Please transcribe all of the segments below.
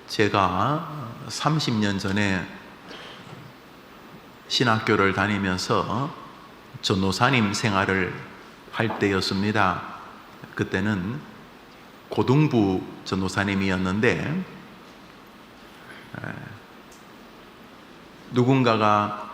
제가 30년 전에 신학교를 다니면서 전도사님 생활을 할 때였습니다. 그때는 고등부 전도사님이었는데, 누군가가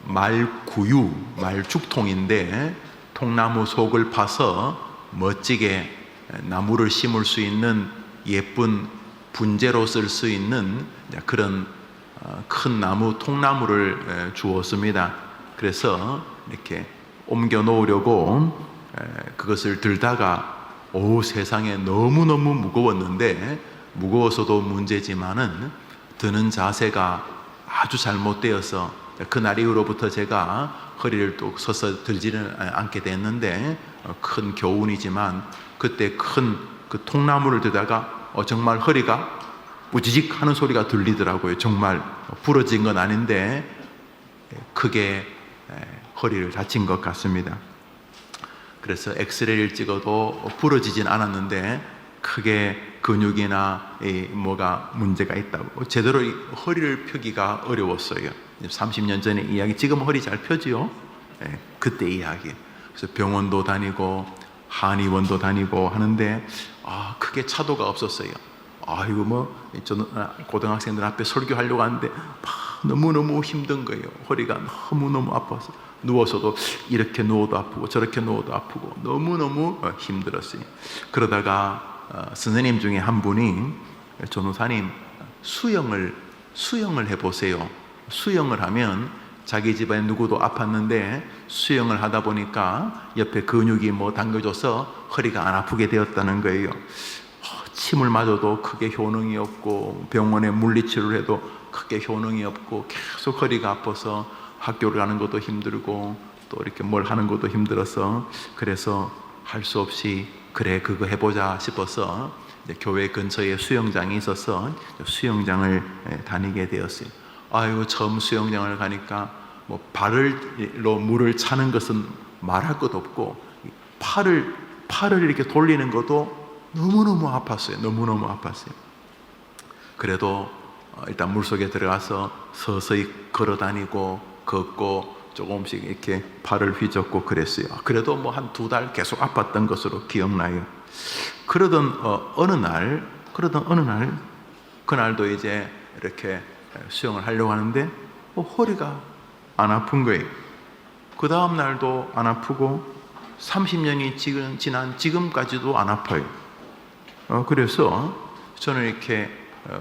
말구유, 말죽통인데 통나무 속을 파서 멋지게 나무를 심을 수 있는 예쁜 분재로 쓸 수 있는 그런 큰 나무, 통나무를 주었습니다. 그래서 이렇게 옮겨 놓으려고 그것을 들다가 세상에 너무너무 무거웠는데, 무거워서도 문제지만은 드는 자세가 아주 잘못되어서 그날 이후로부터 제가 허리를 또 서서 들지는 않게 됐는데, 큰 교훈이지만 그때 큰 그 통나무를 들다가 정말 허리가 우지직 하는 소리가 들리더라고요. 정말 부러진 건 아닌데 크게 허리를 다친 것 같습니다. 그래서 엑스레이를 찍어도 부러지진 않았는데 크게 근육이나 뭐가 문제가 있다고, 제대로 허리를 펴기가 어려웠어요. 30년 전의 이야기. 지금 허리 잘 펴지요? 그때 이야기. 그래서 병원도 다니고 한의원도 다니고 하는데 크게 차도가 없었어요. 이거 저는 고등학생들 앞에 설교하려고 하는데 너무너무 힘든 거예요. 허리가 너무너무 아파서 누워서도 이렇게 누워도 아프고 저렇게 누워도 아프고 너무너무 힘들었어요. 그러다가 선생님 중에 한 분이, 전도사님 수영을 해보세요. 수영을 하면 자기 집안에 누구도 아팠는데 수영을 하다 보니까 옆에 근육이 당겨져서 허리가 안 아프게 되었다는 거예요. 침을 맞아도 크게 효능이 없고 병원에 물리치료를 해도 크게 효능이 없고 계속 허리가 아파서 학교를 가는 것도 힘들고 또 이렇게 뭘 하는 것도 힘들어서, 그래서 할 수 없이 그래 그거 해보자 싶어서 교회 근처에 수영장이 있어서 수영장을 다니게 되었어요. 처음 수영장을 가니까 발로 물을 차는 것은 말할 것 없고 팔을 이렇게 돌리는 것도 너무너무 아팠어요. 너무너무 아팠어요. 그래도 일단 물속에 들어가서 서서히 걸어 다니고 걷고 조금씩 이렇게 팔을 휘젓고 그랬어요. 그래도 한 2달 계속 아팠던 것으로 기억나요. 그러던 어느 날 그날도 이제 이렇게 수영을 하려고 하는데 허리가 안 아픈 거예요. 그 다음 날도 안 아프고 30년이 지난 지금까지도 안 아파요. 그래서 저는 이렇게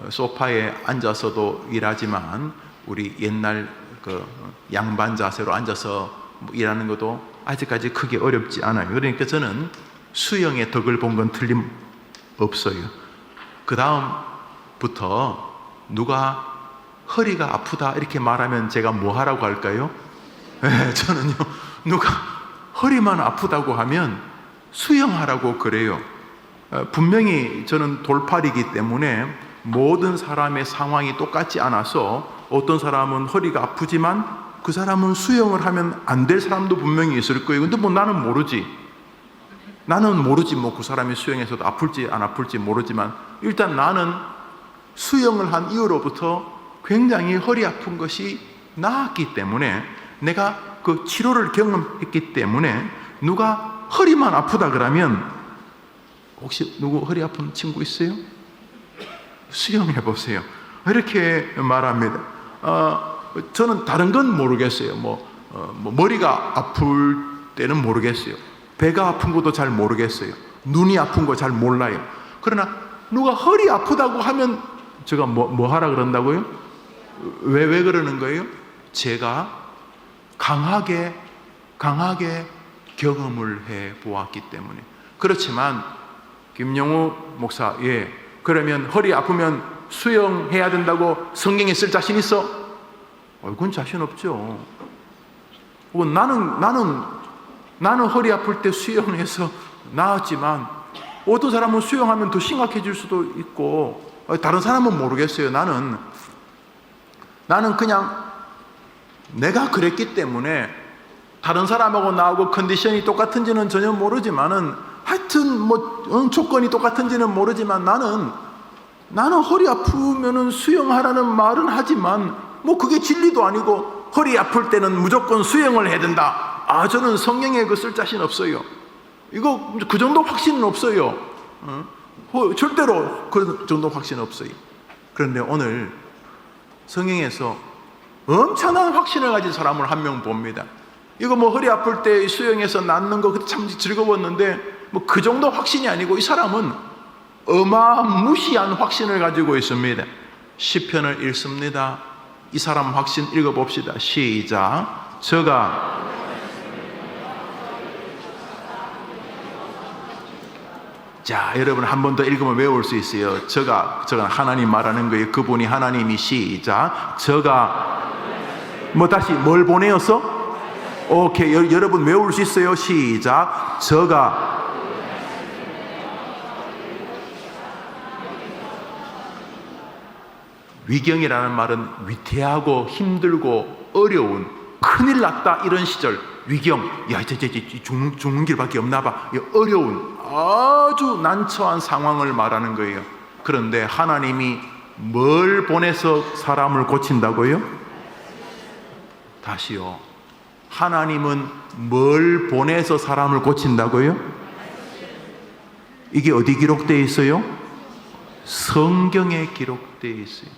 소파에 앉아서도 일하지만 우리 옛날 그 양반 자세로 앉아서 일하는 것도 아직까지 크게 어렵지 않아요. 그러니까 저는 수영의 덕을 본 건 틀림없어요. 그 다음부터 누가 허리가 아프다 이렇게 말하면 제가 뭐 하라고 할까요? 저는요, 누가 허리만 아프다고 하면 수영하라고 그래요. 분명히 저는 돌팔이기 때문에 모든 사람의 상황이 똑같지 않아서 어떤 사람은 허리가 아프지만 그 사람은 수영을 하면 안 될 사람도 분명히 있을 거예요. 근데 나는 모르지. 그 사람이 수영해서도 아플지 안 아플지 모르지만 일단 나는 수영을 한 이후로부터 굉장히 허리 아픈 것이 나았기 때문에, 내가 그 치료를 경험했기 때문에 누가 허리만 아프다 그러면, 혹시 누구 허리 아픈 친구 있어요? 수영해 보세요. 이렇게 말합니다. 저는 다른 건 모르겠어요. 머리가 아플 때는 모르겠어요. 배가 아픈 것도 잘 모르겠어요. 눈이 아픈 거 잘 몰라요. 그러나 누가 허리 아프다고 하면 제가 뭐 하라 그런다고요? 왜 그러는 거예요? 제가 강하게 경험을 해 보았기 때문에. 그렇지만 김영우 목사, 그러면 허리 아프면 수영해야 된다고 성경에 쓸 자신 있어? 그건 자신 없죠. 나는 허리 아플 때 수영해서 나았지만 어떤 사람은 수영하면 더 심각해질 수도 있고, 다른 사람은 모르겠어요. 나는 그냥 내가 그랬기 때문에 다른 사람하고 나하고 컨디션이 똑같은지는 전혀 모르지만은, 하여튼 조건이 똑같은지는 모르지만 나는 나는 허리 아프면은 수영하라는 말은 하지만 뭐 그게 진리도 아니고 허리 아플 때는 무조건 수영을 해야 된다. 저는 성경에 그 쓸 자신 없어요. 이거 그 정도 확신은 없어요. 절대로 그 정도 확신 없어요. 그런데 오늘 성경에서 엄청난 확신을 가진 사람을 한 명 봅니다. 이거 뭐 허리 아플 때 수영해서 낫는 거 참 즐거웠는데 뭐 그 정도 확신이 아니고 이 사람은 어마무시한 확신을 가지고 있습니다. 시편을 읽습니다. 이 사람 확신 읽어봅시다. 시작. 자, 여러분 한 번 더 읽으면 외울 수 있어요. 저가 하나님 말하는 거예요. 그분이 하나님이. 시작. 뭐 다시 뭘 보내었어? 오케이, 여러분 외울 수 있어요. 시작. 위경이라는 말은 위태하고 힘들고 어려운, 큰일 났다 이런 시절, 위경, 야 이제 죽는 길밖에 없나 봐, 어려운 아주 난처한 상황을 말하는 거예요. 그런데 하나님이 뭘 보내서 사람을 고친다고요? 다시요. 하나님은 뭘 보내서 사람을 고친다고요? 이게 어디 기록되어 있어요? 성경에 기록되어 있어요.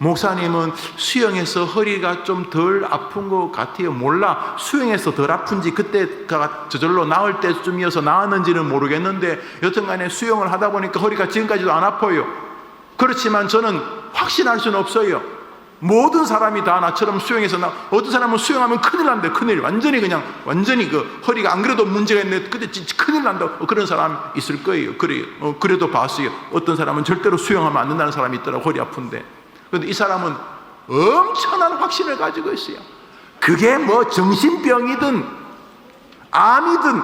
목사님은 수영해서 허리가 좀 덜 아픈 것 같아요. 몰라. 수영해서 덜 아픈지 그때가 저절로 나을 때쯤이어서 나았는지는 모르겠는데 여튼간에 수영을 하다 보니까 허리가 지금까지도 안 아파요. 그렇지만 저는 확신할 수는 없어요. 모든 사람이 다 나처럼 수영해서 어떤 사람은 수영하면 큰일 난대. 큰일. 완전히 그 허리가 안 그래도 문제가 있는데 그때 진짜 큰일 난다. 그런 사람 있을 거예요. 그래도 봤어요. 어떤 사람은 절대로 수영하면 안 된다는 사람이 있더라고. 허리 아픈데. 그런데 이 사람은 엄청난 확신을 가지고 있어요. 그게 뭐 정신병이든 암이든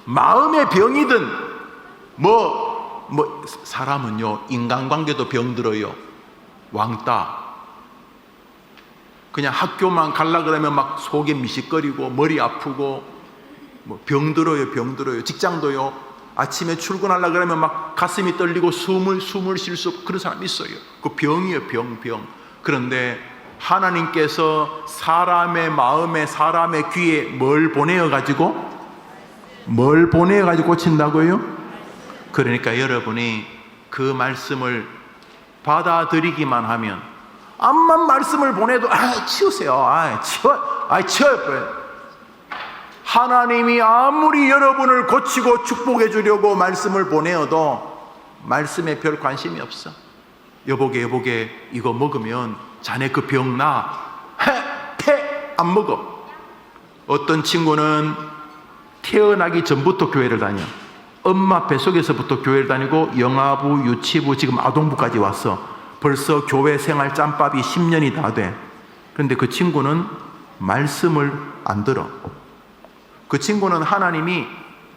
마음의 병이든 사람은요 인간관계도 병들어요. 왕따. 그냥 학교만 갈라 그러면 막 속에 미식거리고 머리 아프고 병들어요. 직장도요. 아침에 출근하려 그러면 막 가슴이 떨리고 숨을 쉴 수 없고 그런 사람이 있어요. 그 병이에요. 병. 그런데 하나님께서 사람의 마음에 사람의 귀에 뭘 보내어가지고 고친다고요? 그러니까 여러분이 그 말씀을 받아들이기만 하면 암만 말씀을 보내도 치우세요. 치워요. 하나님이 아무리 여러분을 고치고 축복해 주려고 말씀을 보내어도 말씀에 별 관심이 없어. 여보게 이거 먹으면 자네 그 병 나. 안 먹어. 어떤 친구는 태어나기 전부터 교회를 다녀. 엄마 뱃속에서부터 교회를 다니고 영아부, 유치부, 지금 아동부까지 왔어. 벌써 교회 생활 짬밥이 10년이 다 돼. 그런데 그 친구는 말씀을 안 들어. 그 친구는 하나님이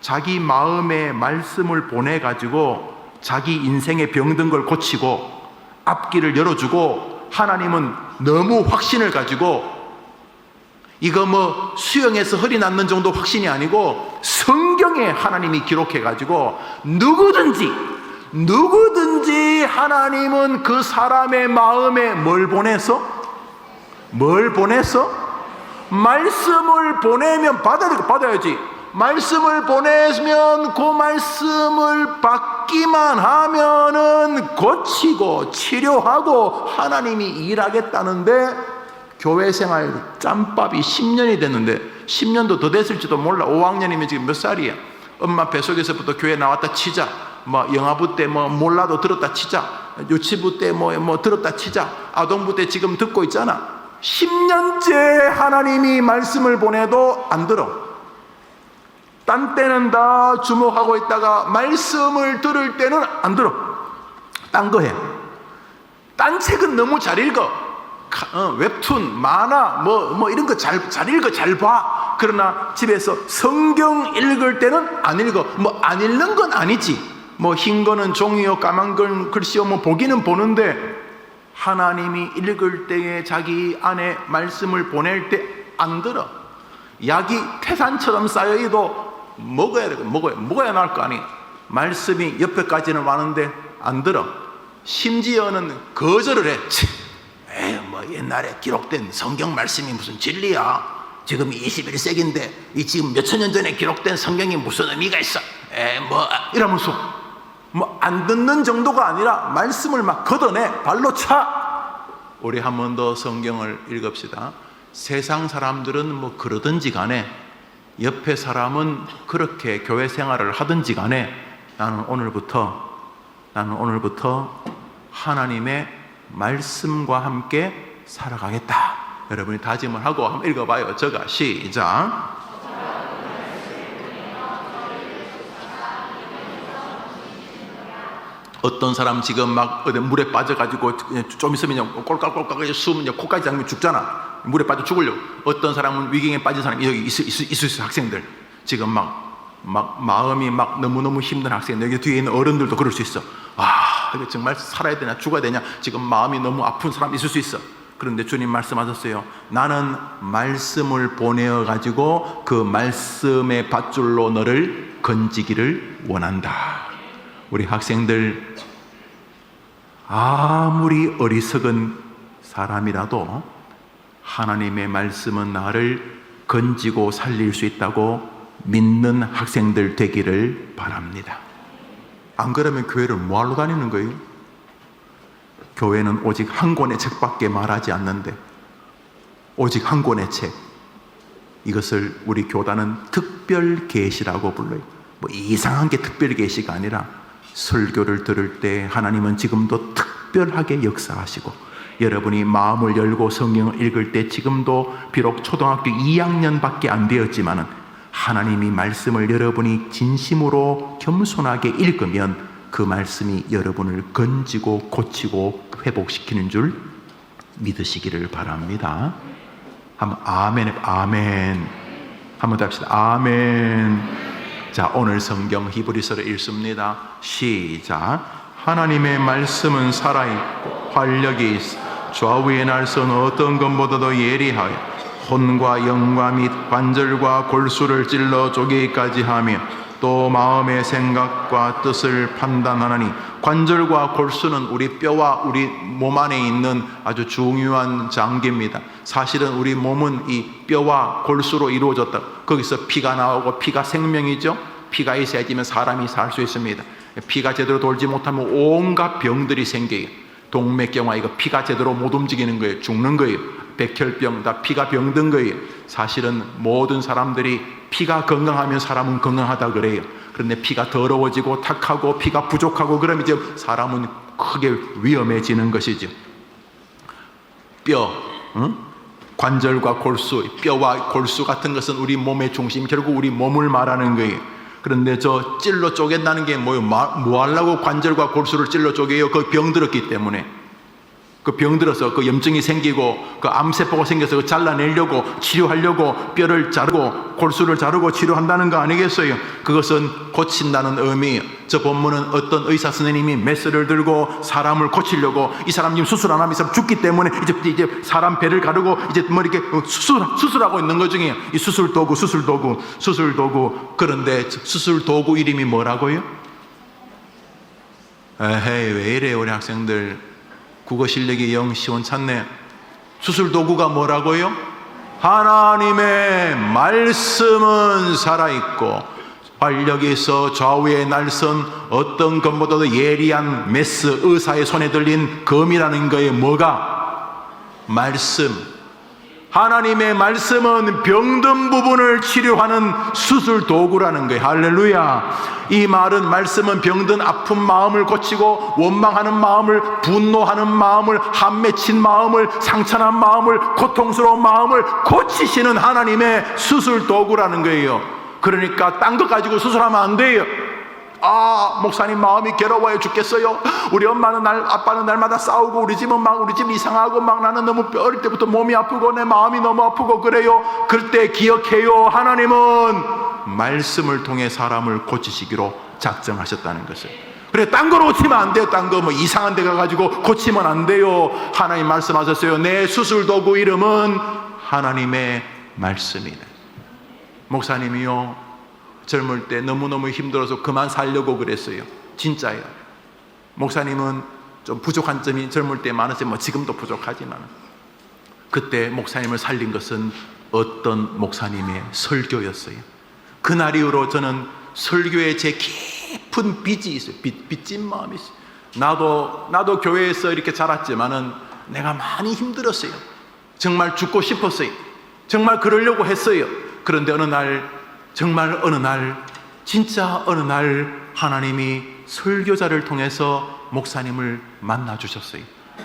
자기 마음에 말씀을 보내가지고 자기 인생에 병든 걸 고치고 앞길을 열어주고, 하나님은 너무 확신을 가지고 이거 수영해서 허리 낫는 정도 확신이 아니고 성경에 하나님이 기록해가지고 누구든지 하나님은 그 사람의 마음에 뭘 보내서? 말씀을 보내면 받아야지. 말씀을 보내면 그 말씀을 받기만 하면은 고치고 치료하고 하나님이 일하겠다는데, 교회 생활 짬밥이 10년이 됐는데 10년도 더 됐을지도 몰라. 5학년이면 지금 몇 살이야? 엄마 뱃속에서부터 교회 나왔다 치자. 영아부 때 몰라도 들었다 치자. 유치부 때 들었다 치자. 아동부 때 지금 듣고 있잖아. 10년째 하나님이 말씀을 보내도 안 들어. 딴 때는 다 주목하고 있다가 말씀을 들을 때는 안 들어. 딴 거 해. 딴 책은 너무 잘 읽어. 웹툰, 만화, 이런 거 잘 읽어, 잘 봐. 그러나 집에서 성경 읽을 때는 안 읽어. 안 읽는 건 아니지. 흰 거는 종이요, 까만 건 글씨요, 보기는 보는데 하나님이 읽을 때에 자기 안에 말씀을 보낼 때 안 들어. 약이 태산처럼 쌓여도 먹어야 나을 거 아니. 말씀이 옆에까지는 왔는데 안 들어. 심지어는 거절을 해. 뭐 옛날에 기록된 성경 말씀이 무슨 진리야? 지금 21세기인데 이 지금 몇천 년 전에 기록된 성경이 무슨 의미가 있어? 뭐 이러면서 뭐 안 듣는 정도가 아니라 말씀을 막 걷어내, 발로 차. 우리 한 번 더 성경을 읽읍시다. 세상 사람들은 뭐 그러든지 간에, 옆에 사람은 그렇게 교회 생활을 하든지 간에 나는 오늘부터 하나님의 말씀과 함께 살아가겠다. 여러분이 다짐을 하고 한번 읽어봐요. 저가 시작. 어떤 사람 지금 막 물에 빠져가지고 좀 있으면 꼴깍꼴깍 숨 코까지 잠기면 죽잖아. 물에 빠져 죽으려고. 어떤 사람은 위경에 빠진 사람이 여기 있을 수 있어. 학생들 지금 막 마음이 막 너무너무 힘든 학생들, 여기 뒤에 있는 어른들도 그럴 수 있어. 이거 정말 살아야 되냐 죽어야 되냐, 지금 마음이 너무 아픈 사람 있을 수 있어. 그런데 주님 말씀하셨어요. 나는 말씀을 보내어 가지고 그 말씀의 밧줄로 너를 건지기를 원한다. 우리 학생들 아무리 어리석은 사람이라도 하나님의 말씀은 나를 건지고 살릴 수 있다고 믿는 학생들 되기를 바랍니다. 안 그러면 교회를 뭐하러 다니는 거예요? 교회는 오직 한 권의 책밖에 말하지 않는데, 오직 한 권의 책, 이것을 우리 교단은 특별 계시라고 불러요. 뭐 이상한 게 특별 계시가 아니라 설교를 들을 때 하나님은 지금도 특별하게 역사하시고, 여러분이 마음을 열고 성경을 읽을 때 지금도 비록 초등학교 2학년밖에 안 되었지만은 하나님이 말씀을 여러분이 진심으로 겸손하게 읽으면 그 말씀이 여러분을 건지고 고치고 회복시키는 줄 믿으시기를 바랍니다. 한번 아멘. 한번 더 합시다. 아멘. 자, 오늘 성경 히브리서를 읽습니다. 시작. 하나님의 말씀은 살아있고 활력이 있어 좌우의 날선 어떤 것보다도 예리하여 혼과 영과 및 관절과 골수를 찔러 쪼개기까지 하며 또 마음의 생각과 뜻을 판단하나니, 관절과 골수는 우리 뼈와 우리 몸 안에 있는 아주 중요한 장기입니다. 사실은 우리 몸은 이 뼈와 골수로 이루어졌다. 거기서 피가 나오고, 피가 생명이죠. 피가 있어야지만 사람이 살 수 있습니다. 피가 제대로 돌지 못하면 온갖 병들이 생겨요. 동맥경화, 이거 피가 제대로 못 움직이는 거예요. 죽는 거예요. 백혈병, 다 피가 병든 거예요. 사실은 모든 사람들이 피가 건강하면 사람은 건강하다 그래요. 그런데 피가 더러워지고 탁하고 피가 부족하고 그러면 이제 사람은 크게 위험해지는 것이죠. 뼈, 관절과 골수, 뼈와 골수 같은 것은 우리 몸의 중심, 결국 우리 몸을 말하는 거예요. 그런데 저 찔러 쪼갠다는 게 뭐예요? 뭐 하려고 관절과 골수를 찔러 쪼개요? 그 병들었기 때문에. 그 병들어서 그 염증이 생기고 그 암세포가 생겨서 그 잘라내려고 치료하려고 뼈를 자르고 골수를 자르고 치료한다는 거 아니겠어요? 그것은 고친다는 의미예요. 저 본문은 어떤 의사 선생님이 메스를 들고 사람을 고치려고, 이 사람 지금 수술 안 하면 이 사람 죽기 때문에 이제 사람 배를 가르고 이제 뭐 이렇게 수술하고 있는 것 중에 이 수술 도구. 그런데 수술 도구 이름이 뭐라고요? 에헤이, 왜 이래 우리 학생들. 국어 실력이 영 시원찮네. 수술 도구가 뭐라고요? 하나님의 말씀은 살아있고 활력이 있어 좌우의 날선 어떤 것보다도 예리한 메스, 의사의 손에 들린 검이라는 거에 뭐가? 말씀. 하나님의 말씀은 병든 부분을 치료하는 수술 도구라는 거예요. 할렐루야. 이 말은, 말씀은 병든 아픈 마음을 고치고 원망하는 마음을, 분노하는 마음을, 한 맺힌 마음을, 상처난 마음을, 고통스러운 마음을 고치시는 하나님의 수술 도구라는 거예요. 그러니까 딴 거 가지고 수술하면 안 돼요. 목사님 마음이 괴로워요 죽겠어요. 우리 엄마는 아빠는 날마다 싸우고 우리 집은 우리 집 이상하고 나는 너무 어릴 때부터 몸이 아프고 내 마음이 너무 아프고 그래요. 그때 기억해요. 하나님은 말씀을 통해 사람을 고치시기로 작정하셨다는 것을. 그래, 딴 거로 고치면 안 돼요. 딴 거 뭐 이상한 데 가가지고 고치면 안 돼요. 하나님 말씀하셨어요. 내 수술 도구 이름은 하나님의 말씀이다. 목사님이요, 젊을 때 너무너무 힘들어서 그만 살려고 그랬어요. 진짜예요. 목사님은 좀 부족한 점이 젊을 때 많았어요. 뭐 지금도 부족하지만 그때 목사님을 살린 것은 어떤 목사님의 설교였어요. 그날 이후로 저는 설교에 제 깊은 빚이 있어요. 빚진 마음이 있어요. 나도 교회에서 이렇게 자랐지만은 내가 많이 힘들었어요. 정말 죽고 싶었어요. 정말 그러려고 했어요. 그런데 어느 날 진짜 어느 날 하나님이 설교자를 통해서 목사님을 만나 주셨어요.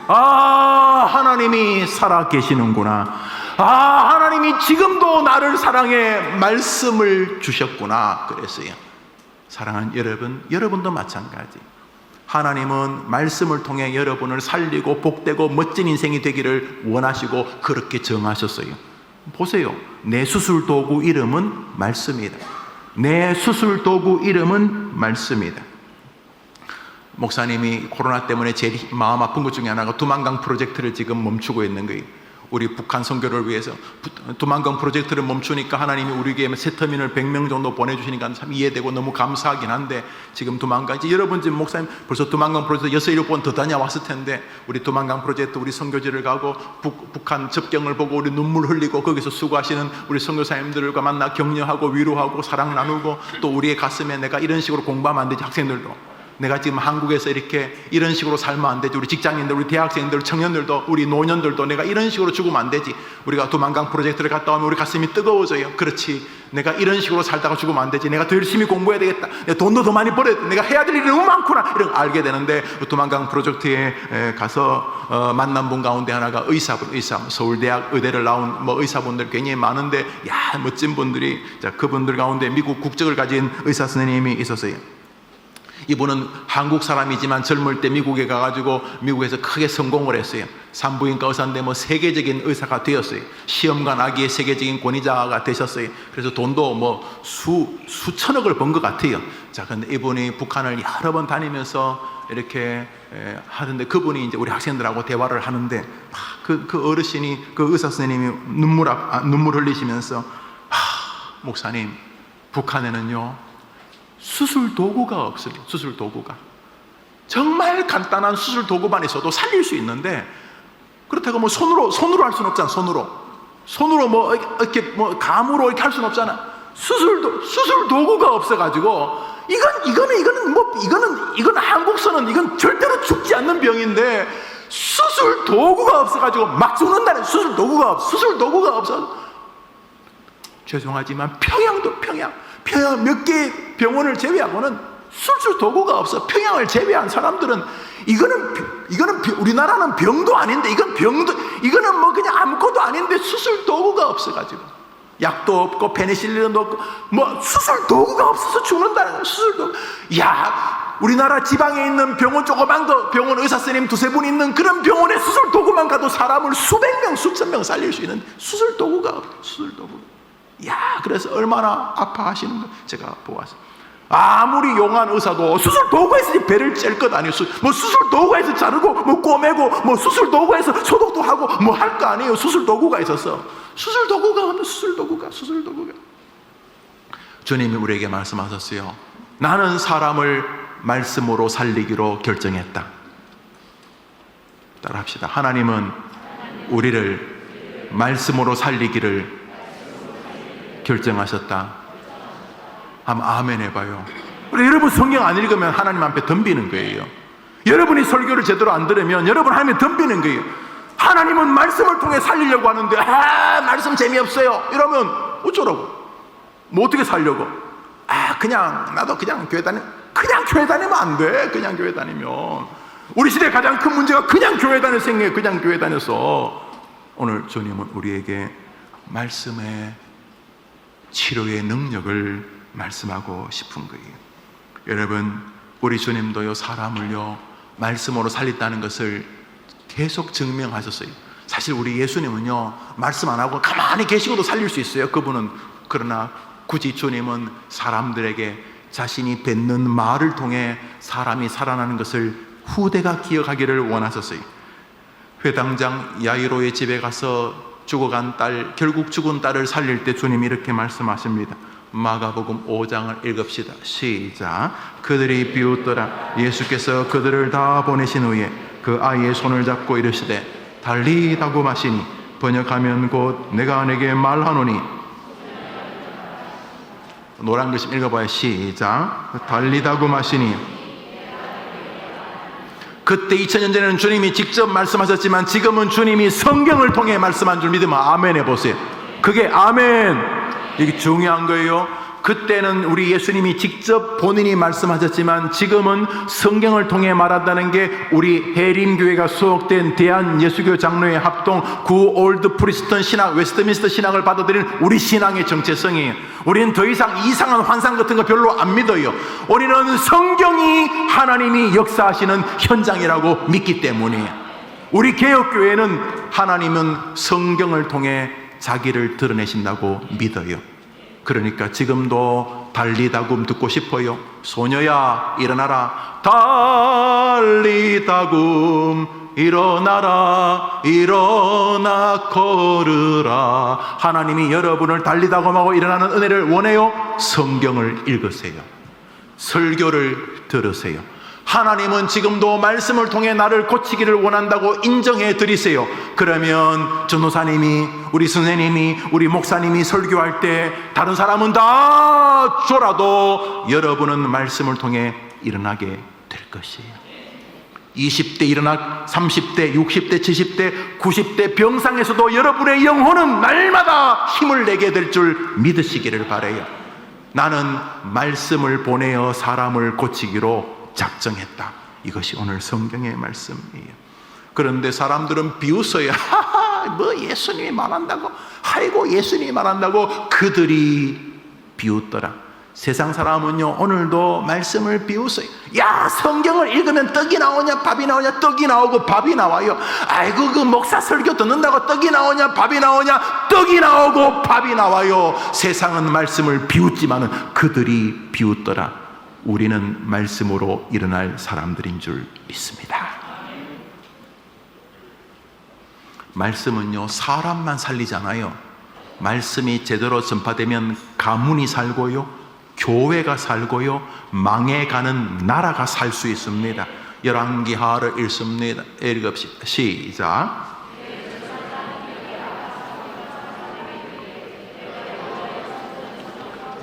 하나님이 살아 계시는구나. 하나님이 지금도 나를 사랑해 말씀을 주셨구나. 그랬어요. 사랑하는 여러분, 여러분도 마찬가지. 하나님은 말씀을 통해 여러분을 살리고 복되고 멋진 인생이 되기를 원하시고 그렇게 정하셨어요. 보세요. 내 수술 도구 이름은 말씀이다. 내 수술 도구 이름은 말씀이다. 목사님이 코로나 때문에 제일 마음 아픈 것 중에 하나가 두만강 프로젝트를 지금 멈추고 있는 거예요. 우리 북한 선교를 위해서 두만강 프로젝트를 멈추니까 하나님이 우리에게 세터민을 100명 정도 보내주시니까 참 이해되고 너무 감사하긴 한데, 지금 두만강, 이제 여러분 지금 목사님 벌써 두만강 프로젝트 6, 7번 더 다녀왔을 텐데, 우리 두만강 프로젝트 우리 선교지를 가고 북한 접경을 보고 우리 눈물 흘리고 거기서 수고하시는 우리 선교사님들과 만나 격려하고 위로하고 사랑 나누고, 또 우리의 가슴에 내가 이런 식으로 공부하면 안 되지, 학생들도 내가 지금 한국에서 이런 식으로 살면 안 되지, 우리 직장인들, 우리 대학생들, 청년들도, 우리 노년들도 내가 이런 식으로 죽으면 안 되지. 우리가 두만강 프로젝트를 갔다 오면 우리 가슴이 뜨거워져요. 그렇지, 내가 이런 식으로 살다가 죽으면 안 되지. 내가 더 열심히 공부해야 되겠다. 내가 돈도 더 많이 벌어야 돼. 내가 해야 될 일이 너무 많구나. 이런 거 알게 되는데, 두만강 프로젝트에 가서 만난 분 가운데 하나가 의사분, 서울대학 의대를 나온 의사분들 굉장히 많은데, 멋진 분들이, 그분들 가운데 미국 국적을 가진 의사 선생님이 있었어요. 이분은 한국 사람이지만 젊을 때 미국에 가가지고 미국에서 크게 성공을 했어요. 산부인과 의사인데 세계적인 의사가 되었어요. 시험관 아기의 세계적인 권위자가 되셨어요. 그래서 돈도 수천억을 번 것 같아요. 근데 이분이 북한을 여러 번 다니면서 이렇게 하는데, 그분이 이제 우리 학생들하고 대화를 하는데, 그 어르신이, 그 의사 선생님이 눈물 흘리시면서, 목사님, 북한에는요 수술 도구가 없어요. 수술 도구가 정말 간단한 수술 도구만 있어도 살릴 수 있는데, 그렇다고 손으로 할 수는 없잖아. 손으로 이렇게 감으로 이렇게 할 수는 없잖아. 수술 도구가 없어가지고 이거는 한국서는 이건 절대로 죽지 않는 병인데, 수술 도구가 없어가지고 막 죽는다는. 수술 도구가 없어. 죄송하지만 평양 몇 개 병원을 제외하고는 수술 도구가 없어. 평양을 제외한 사람들은 이거는 우리나라는 병도 아닌데, 이거는 그냥 아무것도 아닌데 수술 도구가 없어가지고, 약도 없고 페니실린도 없고 수술 도구가 없어서 죽는다는. 수술 도구. 우리나라 지방에 있는 병원, 조그만 거 병원 의사 선생님 2-3분 있는 그런 병원에 수술 도구만 가도 사람을 수백 명, 수천 명 살릴 수 있는 수술 도구가 없어. 수술 도구. 그래서 얼마나 아파하시는 거 제가 보았어요. 아무리 용한 의사도 수술 도구가 있으니 배를 짤 것 아니에요. 수술 도구가 있어 자르고 꼬매고 수술 도구가 있어 소독도 하고 할 거 아니에요. 수술 도구가 있어서. 수술 도구가 주님이 우리에게 말씀하셨어요. 나는 사람을 말씀으로 살리기로 결정했다. 따라합시다. 하나님은 우리를 말씀으로 살리기를 결정하셨다. 한번 아멘 해봐요. 여러분 성경 안 읽으면 하나님 앞에 덤비는 거예요. 여러분이 설교를 제대로 안 들으면 여러분 하나님에 덤비는 거예요. 하나님은 말씀을 통해 살리려고 하는데 말씀 재미없어요 이러면 어쩌라고? 어떻게 살려고? 나도 그냥 교회 다니면 안 돼. 그냥 교회 다니면 우리 시대 가장 큰 문제가 그냥 교회 다닐 생각이에요. 그냥 교회 다녀서. 오늘 주님은 우리에게 말씀의 치료의 능력을 말씀하고 싶은 거예요. 여러분, 우리 주님도요 사람을요 말씀으로 살렸다는 것을 계속 증명하셨어요. 사실 우리 예수님은요 말씀 안 하고 가만히 계시고도 살릴 수 있어요. 그분은. 그러나 굳이 주님은 사람들에게 자신이 뱉는 말을 통해 사람이 살아나는 것을 후대가 기억하기를 원하셨어요. 회당장 야이로의 집에 가서 죽어간 딸, 결국 죽은 딸을 살릴 때 주님이 이렇게 말씀하십니다. 마가복음 5장을 읽읍시다. 시작. 그들이 비웃더라. 예수께서 그들을 다 보내신 후에 그 아이의 손을 잡고 이르시되 달리다고 마시니 번역하면 곧 내가 내게 말하노니. 노란 글씨 읽어봐요. 시작. 달리다고 마시니. 그때 2000년 전에는 주님이 직접 말씀하셨지만 지금은 주님이 성경을 통해 말씀한 줄 믿으면 아멘 해보세요. 그게 아멘. 이게 중요한 거예요. 그때는 우리 예수님이 직접 본인이 말씀하셨지만 지금은 성경을 통해 말한다는 게 우리 해림교회가 수록된 대한예수교 장로회 합동 구 올드 프리스턴 신학, 웨스트민스터 신학을 받아들이는 우리 신앙의 정체성이에요. 우리는 더 이상 이상한 환상 같은 거 별로 안 믿어요. 우리는 성경이 하나님이 역사하시는 현장이라고 믿기 때문에 우리 개혁교회는 하나님은 성경을 통해 자기를 드러내신다고 믿어요. 그러니까 지금도 달리다굼 듣고 싶어요. 소녀야 일어나라. 달리다굼 일어나라. 일어나 걸으라. 하나님이 여러분을 달리다굼하고 일어나는 은혜를 원해요. 성경을 읽으세요. 설교를 들으세요. 하나님은 지금도 말씀을 통해 나를 고치기를 원한다고 인정해 드리세요. 그러면 전도사님이, 우리 선생님이, 우리 목사님이 설교할 때 다른 사람은 다 졸아도 여러분은 말씀을 통해 일어나게 될 것이에요. 20대 일어나 30대, 60대, 70대, 90대 병상에서도 여러분의 영혼은 날마다 힘을 내게 될 줄 믿으시기를 바라요. 나는 말씀을 보내어 사람을 고치기로 작정했다. 이것이 오늘 성경의 말씀이에요. 그런데 사람들은 비웃어요. 뭐 예수님이 말한다고, 아이고 예수님이 말한다고 그들이 비웃더라. 세상 사람은요 오늘도 말씀을 비웃어요. 야, 성경을 읽으면 떡이 나오냐 밥이 나오냐. 떡이 나오고 밥이 나와요. 아이고 그 목사 설교 듣는다고 떡이 나오냐 밥이 나오냐. 떡이 나오고 밥이 나와요. 세상은 말씀을 비웃지만은 그들이 비웃더라. 우리는 말씀으로 일어날 사람들인 줄 믿습니다. 말씀은요 사람만 살리잖아요. 말씀이 제대로 전파되면 가문이 살고요, 교회가 살고요, 망해가는 나라가 살 수 있습니다. 열왕기하를 읽습니다. 읽읍시다. 시작.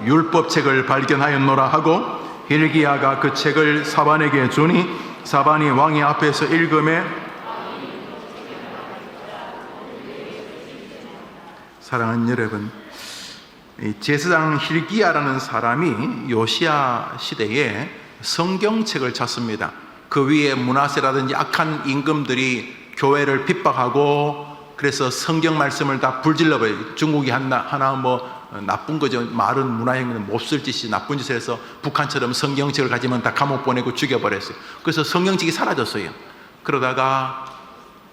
율법책을 발견하였노라 하고 hil기야가 그 책을 사반에게 주니 사반이 왕의 앞에서 읽음에. 사랑하는 여러분, 제사장 hil기야라는 사람이 요시야 시대에 성경책을 찾습니다. 그 위에 므낫세라든지 악한 임금들이 교회를 핍박하고 그래서 성경 말씀을 다 불질러버려요. 중국이 하나 뭐 나쁜 거죠. 말은 문화행위는 몹쓸 짓이 나쁜 짓을 해서 북한처럼 성경책을 가지면 다 감옥 보내고 죽여버렸어요. 그래서 성경책이 사라졌어요. 그러다가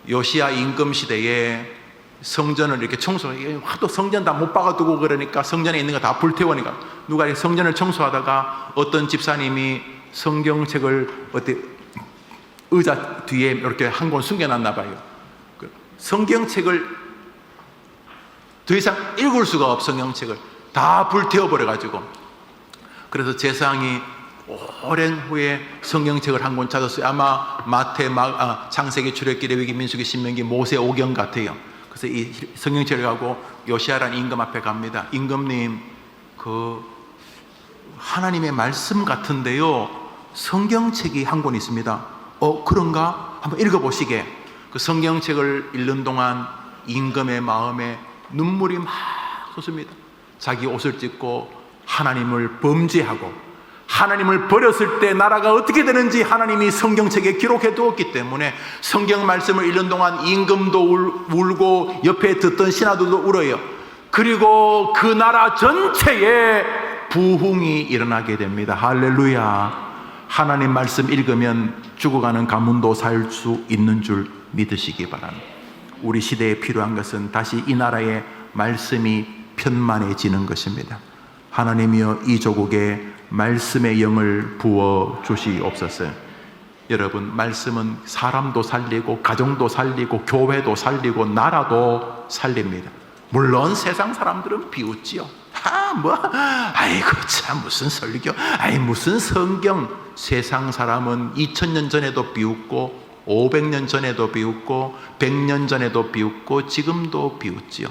요시야 임금 시대에 성전을 이렇게 청소해요. 하도 성전 다 못 박아두고 그러니까 성전에 있는 거 다 불태우니까 누가 성전을 청소하다가 어떤 집사님이 성경책을 어때 의자 뒤에 이렇게 한 권 숨겨놨나 봐요. 성경책을 더 이상 읽을 수가 없어. 성경책을 다 불태워버려가지고. 그래서 제사장이 오랜 후에 성경책을 한 권 찾았어요. 아마 마태, 창세기, 출애굽기, 레위기, 민수기, 신명기, 모세 오경 같아요. 그래서 이 성경책을 가고 요시야라는 임금 앞에 갑니다. 임금님, 그 하나님의 말씀 같은데요 성경책이 한 권 있습니다. 그런가? 한번 읽어보시게. 그 성경책을 읽는 동안 임금의 마음에 눈물이 막 솟습니다. 자기 옷을 찢고 하나님을 범죄하고 하나님을 버렸을 때 나라가 어떻게 되는지 하나님이 성경책에 기록해 두었기 때문에 성경 말씀을 읽는 동안 임금도 울고 옆에 듣던 신하들도 울어요. 그리고 그 나라 전체에 부흥이 일어나게 됩니다. 할렐루야. 하나님 말씀 읽으면 죽어가는 가문도 살 수 있는 줄 믿으시기 바랍니다. 우리 시대에 필요한 것은 다시 이 나라의 말씀이 편만해지는 것입니다. 하나님이여 이 조국에 말씀의 영을 부어 주시옵소서. 여러분, 말씀은 사람도 살리고 가정도 살리고 교회도 살리고 나라도 살립니다. 물론 세상 사람들은 비웃지요. 아이고 참 무슨 설교, 무슨 성경. 세상 사람은 2000년 전에도 비웃고 500년 전에도 비웃고 100년 전에도 비웃고 지금도 비웃지요.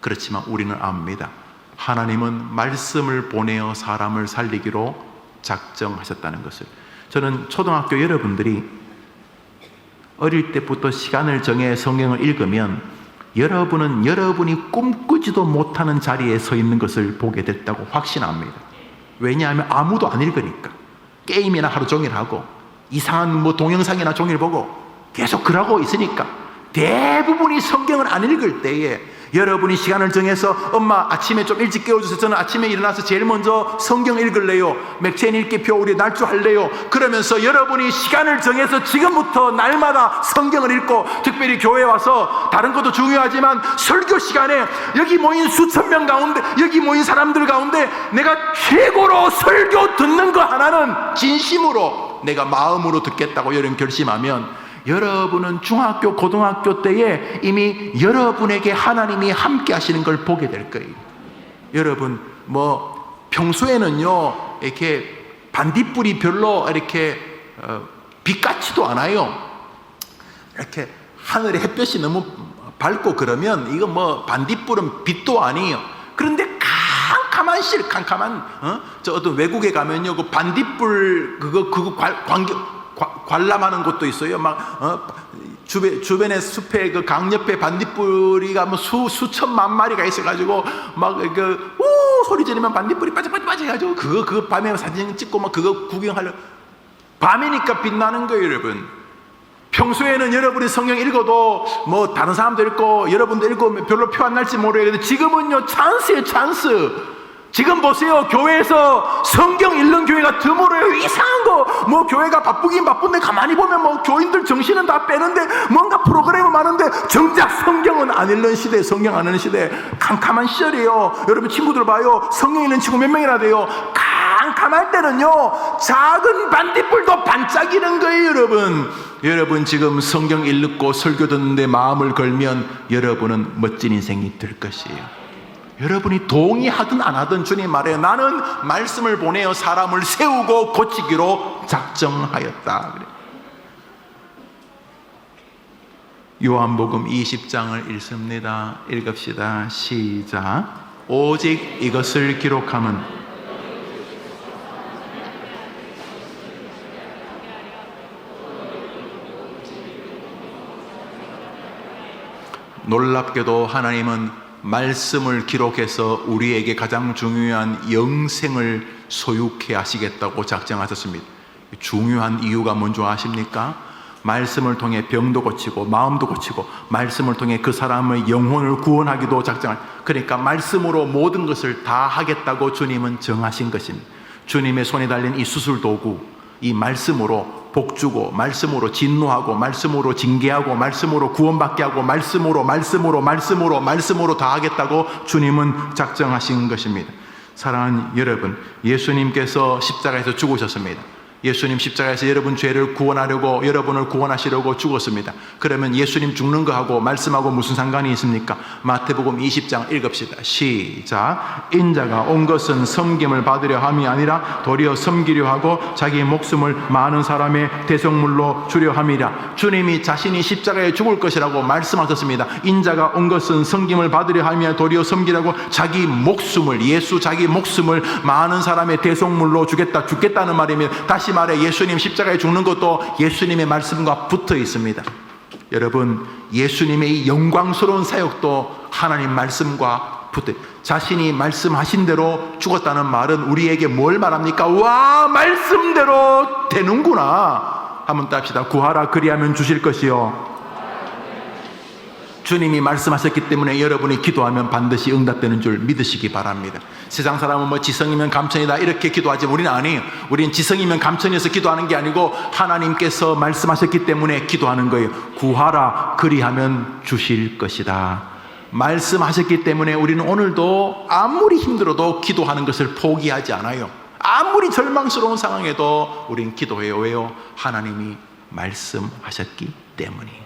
그렇지만 우리는 압니다. 하나님은 말씀을 보내어 사람을 살리기로 작정하셨다는 것을. 저는 초등학교 여러분들이 어릴 때부터 시간을 정해 성경을 읽으면 여러분은 여러분이 꿈꾸지도 못하는 자리에 서 있는 것을 보게 됐다고 확신합니다. 왜냐하면 아무도 안 읽으니까. 게임이나 하루 종일 하고 이상한 동영상이나 종일 보고 계속 그러고 있으니까 대부분이 성경을 안 읽을 때에 여러분이 시간을 정해서 엄마 아침에 좀 일찍 깨워주세요. 저는 아침에 일어나서 제일 먼저 성경 읽을래요. 맥체인 읽기표 우리 날조 할래요. 그러면서 여러분이 시간을 정해서 지금부터 날마다 성경을 읽고, 특별히 교회에 와서 다른 것도 중요하지만 설교 시간에 여기 모인 수천 명 가운데, 여기 모인 사람들 가운데 내가 최고로 설교 듣는 거 하나는 진심으로 내가 마음으로 듣겠다고 여러분 결심하면 여러분은 중학교, 고등학교 때에 이미 여러분에게 하나님이 함께 하시는 걸 보게 될 거예요. 여러분, 평소에는요, 이렇게 반딧불이 별로 이렇게 빛 같지도 않아요. 이렇게 하늘에 햇볕이 너무 밝고 그러면 이거 반딧불은 빛도 아니에요. 그런데 캄캄한 저 어떤 외국에 가면요, 그 반딧불 그거 관람하는 곳도 있어요. 주변의 숲에 그 강 옆에 반딧불이가 수천만 마리가 있어가지고 소리 지르면 반딧불이 빠져 해가지고 그거 밤에 사진 찍고 그거 구경하려. 밤이니까 빛나는 거예요, 여러분. 평소에는 여러분이 성경 읽어도 다른 사람도 읽고 여러분도 읽고 별로 표 안 날지 모르겠는데 지금은요, 찬스예요, 찬스. 지금 보세요. 교회에서 성경 읽는 교회가 드물어요. 이상한 거, 교회가 바쁘긴 바쁜데 가만히 보면 교인들 정신은 다 빼는데 뭔가 프로그램은 많은데 정작 성경은 안 읽는 시대, 성경 안 읽는 시대. 캄캄한 시절이에요. 여러분 친구들 봐요. 성경 읽는 친구 몇 명이나 돼요. 캄캄할 때는요, 작은 반딧불도 반짝이는 거예요, 여러분. 여러분 지금 성경 읽고 설교 듣는데 마음을 걸면 여러분은 멋진 인생이 될 것이에요. 여러분이 동의하든 안 하든 주님 말해요. 나는 말씀을 보내어 사람을 세우고 고치기로 작정하였다. 요한복음 20장을 읽습니다. 읽읍시다. 시작. 오직 이것을 기록함은 놀랍게도 하나님은 말씀을 기록해서 우리에게 가장 중요한 영생을 소유케 하시겠다고 작정하셨습니다. 중요한 이유가 뭔지 아십니까? 말씀을 통해 병도 고치고 마음도 고치고 말씀을 통해 그 사람의 영혼을 구원하기도 그러니까 말씀으로 모든 것을 다 하겠다고 주님은 정하신 것입니다. 주님의 손에 달린 이 수술 도구, 이 말씀으로 복주고, 말씀으로 진노하고, 말씀으로 징계하고, 말씀으로 구원받게 하고, 말씀으로 다 하겠다고 주님은 작정하신 것입니다. 사랑하는 여러분, 예수님께서 십자가에서 죽으셨습니다. 예수님 십자가에서 여러분 죄를 구원하려고, 여러분을 구원하시려고 죽었습니다. 그러면 예수님 죽는 거하고 말씀하고 무슨 상관이 있습니까? 마태복음 20장 읽읍시다. 시작. 인자가 온 것은 섬김을 받으려 함이 아니라 도리어 섬기려 하고 자기 목숨을 많은 사람의 대속물로 주려 함이라. 주님이 자신이 십자가에 죽을 것이라고 말씀하셨습니다. 인자가 온 것은 섬김을 받으려 함이 아니라 도리어 섬기라고 자기 목숨을, 자기 목숨을 많은 사람의 대속물로 죽겠다는 말이면, 다시 말해 예수님 십자가에 죽는 것도 예수님의 말씀과 붙어 있습니다. 여러분, 예수님의 이 영광스러운 사역도 하나님 말씀과 붙어, 자신이 말씀하신 대로 죽었다는 말은 우리에게 뭘 말합니까? 와, 말씀대로 되는구나. 한번 따합시다. 구하라 그리하면 주실 것이요. 주님이 말씀하셨기 때문에 여러분이 기도하면 반드시 응답되는 줄 믿으시기 바랍니다. 세상 사람은 지성이면 감천이다 이렇게 기도하지만 우리는 아니에요. 우리는 지성이면 감천이어서 기도하는 게 아니고 하나님께서 말씀하셨기 때문에 기도하는 거예요. 구하라 그리하면 주실 것이다. 말씀하셨기 때문에 우리는 오늘도 아무리 힘들어도 기도하는 것을 포기하지 않아요. 아무리 절망스러운 상황에도 우리는 기도해요. 왜요? 하나님이 말씀하셨기 때문이에요.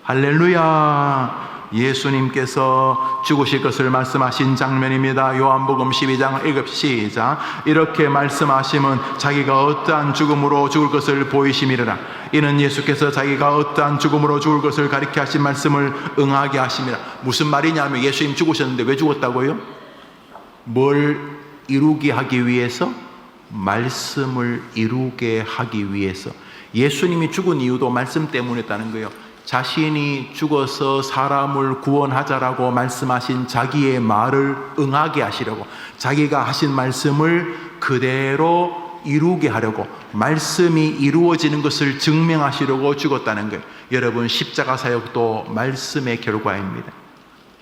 할렐루야. 예수님께서 죽으실 것을 말씀하신 장면입니다. 요한복음 12장 시작. 이렇게 말씀하시면 자기가 어떠한 죽음으로 죽을 것을 보이심이라. 이는 예수께서 자기가 어떠한 죽음으로 죽을 것을 가리켜 하신 말씀을 응하게 하심이라. 무슨 말이냐면 예수님 죽으셨는데 왜 죽었다고요? 뭘 이루게 하기 위해서? 말씀을 이루게 하기 위해서. 예수님이 죽은 이유도 말씀 때문이었다는 거예요. 자신이 죽어서 사람을 구원하자라고 말씀하신 자기의 말을 응하게 하시려고, 자기가 하신 말씀을 그대로 이루게 하려고, 말씀이 이루어지는 것을 증명하시려고 죽었다는 거예요. 여러분, 십자가 사역도 말씀의 결과입니다.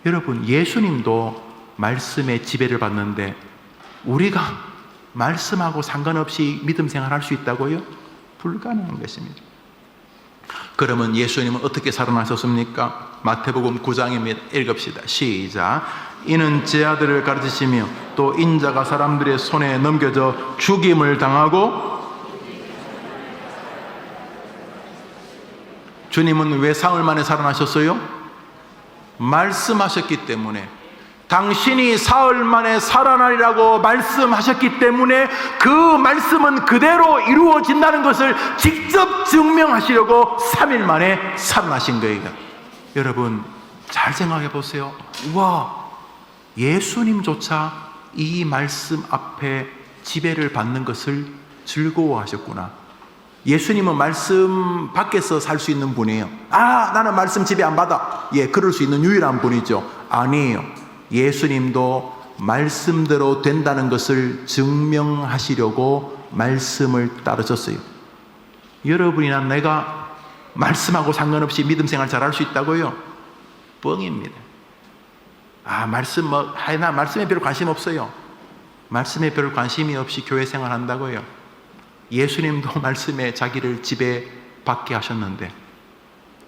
여러분, 예수님도 말씀의 지배를 받는데 우리가 말씀하고 상관없이 믿음 생활할 수 있다고요? 불가능한 것입니다. 그러면 예수님은 어떻게 살아나셨습니까? 마태복음 9장입니다. 읽읍시다. 시작. 이는 제 아들을 가르치시며 또 인자가 사람들의 손에 넘겨져 죽임을 당하고. 주님은 왜 사흘 만에 살아나셨어요? 말씀하셨기 때문에. 당신이 사흘 만에 살아나리라고 말씀하셨기 때문에 그 말씀은 그대로 이루어진다는 것을 직접 증명하시려고 3일 만에 살아나신 거예요. 여러분, 잘 생각해 보세요. 와, 예수님조차 이 말씀 앞에 지배를 받는 것을 즐거워하셨구나. 예수님은 말씀 밖에서 살 수 있는 분이에요. 아, 나는 말씀 지배 안 받아. 예, 그럴 수 있는 유일한 분이죠. 아니에요. 예수님도 말씀대로 된다는 것을 증명하시려고 말씀을 따르셨어요. 여러분이나 내가 말씀하고 상관없이 믿음 생활 잘할 수 있다고요? 뻥입니다. 아, 나 말씀에 별 관심 없어요. 말씀에 별 관심이 없이 교회 생활 한다고요? 예수님도 말씀에 자기를 지배받게 하셨는데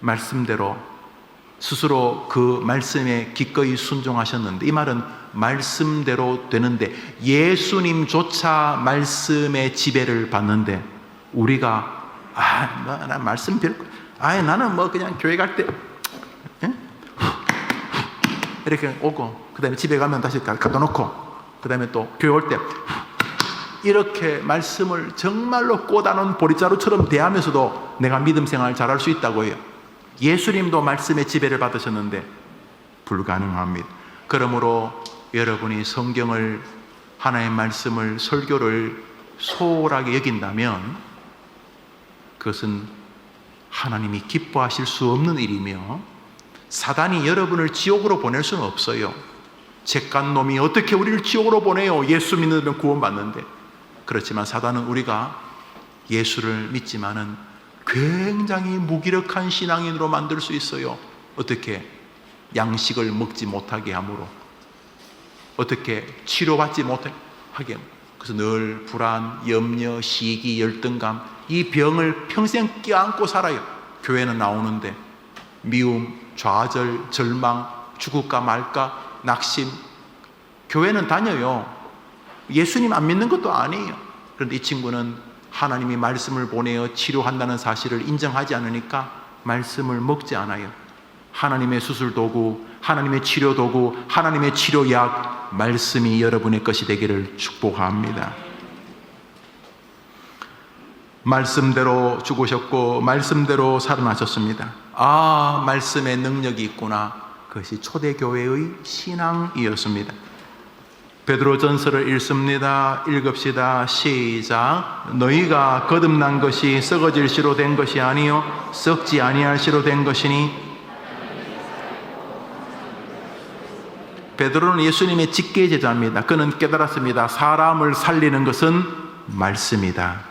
말씀대로 스스로 그 말씀에 기꺼이 순종하셨는데, 이 말은 말씀대로 되는데 예수님조차 말씀의 지배를 받는데 우리가 나 말씀 나는 그냥 교회 갈 때 이렇게 오고 그 다음에 집에 가면 다시 갖다 놓고 그 다음에 또 교회 올 때 이렇게 말씀을 정말로 꽂아놓은 보리자루처럼 대하면서도 내가 믿음 생활 잘할 수 있다고 해요. 예수님도 말씀의 지배를 받으셨는데 불가능합니다. 그러므로 여러분이 성경을, 하나의 말씀을, 설교를 소홀하게 여긴다면 그것은 하나님이 기뻐하실 수 없는 일이며 사단이 여러분을 지옥으로 보낼 수는 없어요. 잿간놈이 어떻게 우리를 지옥으로 보내요? 예수 믿으면 구원받는데. 그렇지만 사단은 우리가 예수를 믿지만은 굉장히 무기력한 신앙인으로 만들 수 있어요. 어떻게? 양식을 먹지 못하게 함으로, 어떻게? 치료받지 못하게 함으로. 그래서 늘 불안, 염려, 시기, 열등감, 이 병을 평생 껴안고 살아요. 교회는 나오는데 미움, 좌절, 절망, 죽을까 말까, 낙심. 교회는 다녀요. 예수님 안 믿는 것도 아니에요. 그런데 이 친구는 하나님이 말씀을 보내어 치료한다는 사실을 인정하지 않으니까 말씀을 먹지 않아요. 하나님의 수술 도구, 하나님의 치료 도구, 하나님의 치료약, 말씀이 여러분의 것이 되기를 축복합니다. 말씀대로 죽으셨고 말씀대로 살아나셨습니다. 아, 말씀의 능력이 있구나. 그것이 초대교회의 신앙이었습니다. 베드로전서를 읽습니다. 읽읍시다. 시작. 너희가 거듭난 것이 썩어질 씨로 된 것이 아니요 썩지 아니할 씨로 된 것이니. 베드로는 예수님의 직계 제자입니다. 그는 깨달았습니다. 사람을 살리는 것은 말씀이다.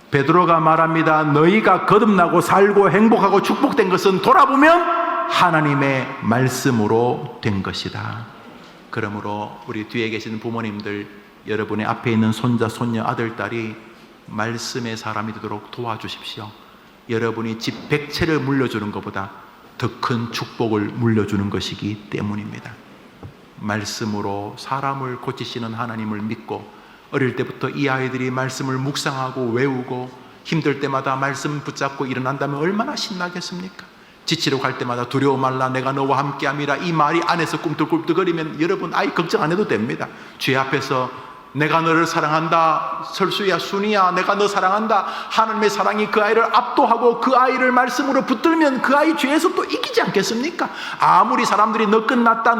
베드로가 말합니다. 너희가 거듭나고 살고 행복하고 축복된 것은 돌아보면 하나님의 말씀으로 된 것이다. 그러므로 우리 뒤에 계신 부모님들, 여러분의 앞에 있는 손자, 손녀, 아들, 딸이 말씀의 사람이 되도록 도와주십시오. 여러분이 집 100채를 물려주는 것보다 더 큰 축복을 물려주는 것이기 때문입니다. 말씀으로 사람을 고치시는 하나님을 믿고 어릴 때부터 이 아이들이 말씀을 묵상하고 외우고 힘들 때마다 말씀 붙잡고 일어난다면 얼마나 신나겠습니까? 지치러 갈 때마다 두려워 말라 내가 너와 함께함이라, 이 말이 안에서 꿈틀꿈틀거리면 여러분 아이 걱정 안 해도 됩니다. 죄 앞에서 내가 너를 사랑한다, 설수야, 순이야, 내가 너 사랑한다, 하나님의 사랑이 그 아이를 압도하고 그 아이를 말씀으로 붙들면 그 아이 죄에서 또 이기지 않겠습니까? 아무리 사람들이 너 끝났다